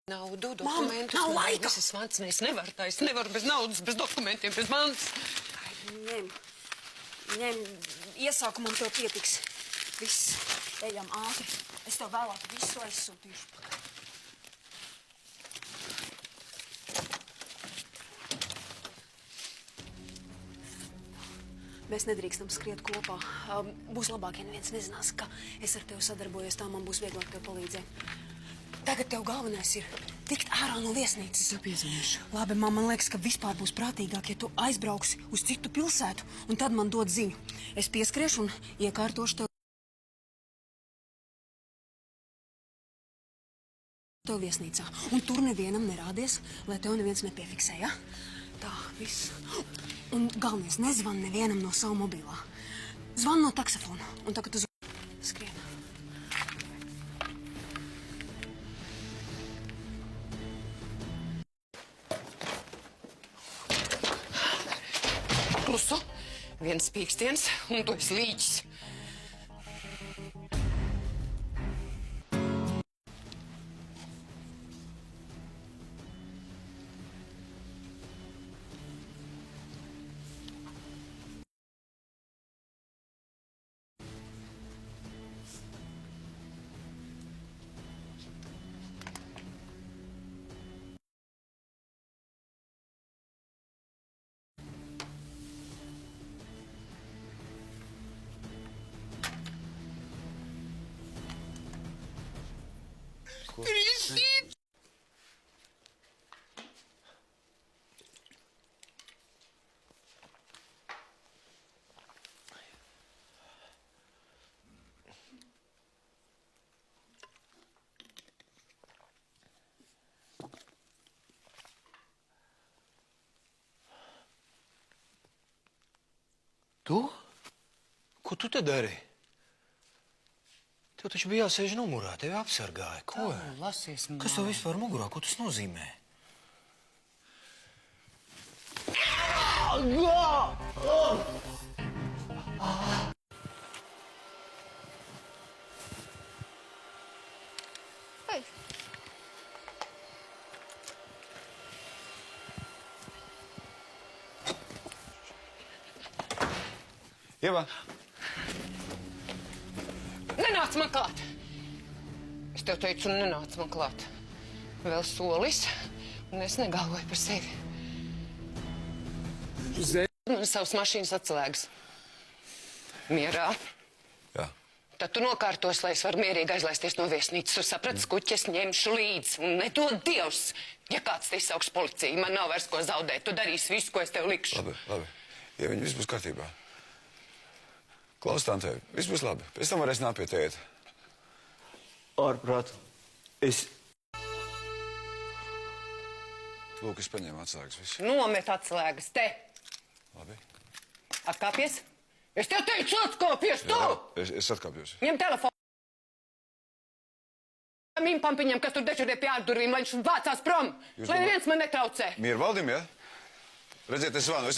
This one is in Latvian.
Naudu, dokumentus. Nav laika! Visas mans, es nevaru bez naudas, bez dokumentiem, bez mans. Ņem, iesākumam tev pietiks. Viss, ejam ātri. Es tev vēlāk visu aizsūtīšu. Mēs nedrīkstam skriet kopā. Būs labāk, ja neviens nezinās, ka es ar tevi sadarbojos, tā man būs vieglāk tev palīdzēt. Tagad tev galvenais ir tikt ārā no viesnīcas. Es piezvanīšu. Labi, man liekas, ka vispār būs prātīgāk, ja tu aizbrauksi uz citu pilsētu un tad man dod ziņu. Es pieskriešu un iekārtošu tev viesnīcā. Un tur nevienam nerādies, lai tev neviens nepiefiksē, ja? Tā, viss. Un galvenais, nezvan nevienam no savu mobilā. Zvan no taksafona. Un tagad tu skrien. Klusu, viens pīkstiens, un tu esi līķis. Trīsīt! Tu? Ko tu te dari? Tev taču bija jāsēž numurā, tevi apsargāja. Ko? Lasies, man. Kas tev vispār mugurā? Ko tas nozīmē? Hei! Ieva! Nenāc man klāt! Es tev teicu, nenāc man klāt. Vēl solis, un es negalvoju par sevi. Man savas mašīnas atslēgas. Mierā. Jā. Tad tu nokārtos, lai es varu mierīgi aizlaisties no viesnīcas. Tu saprati, kuķi ņemšu līdzi. Un nedod Dievs, ja kāds te izsauks policiju. Man nav vairs ko zaudēt. Tu darīsi visu, ko es tev likšu. Labi. Ja viņi viss būs kārtībā. Klaus, tante, viss būs labi. Pēc tam varēs nākt pie tēta. Ārprāt, es... Lūk, es paņēmu atslēgas visu. Nomet atslēgas te. Labi. Atkāpies? Es tev teicu, atkāpies tu! Jā, es atkāpjos. Ņem telefonu. Mīmpampiņam, kas tur dečurē pie ārdurvīm, lai viņš vācās prom. Lai neviens man netraucē. Mieru valdim, ja? Redziet, es zvanu.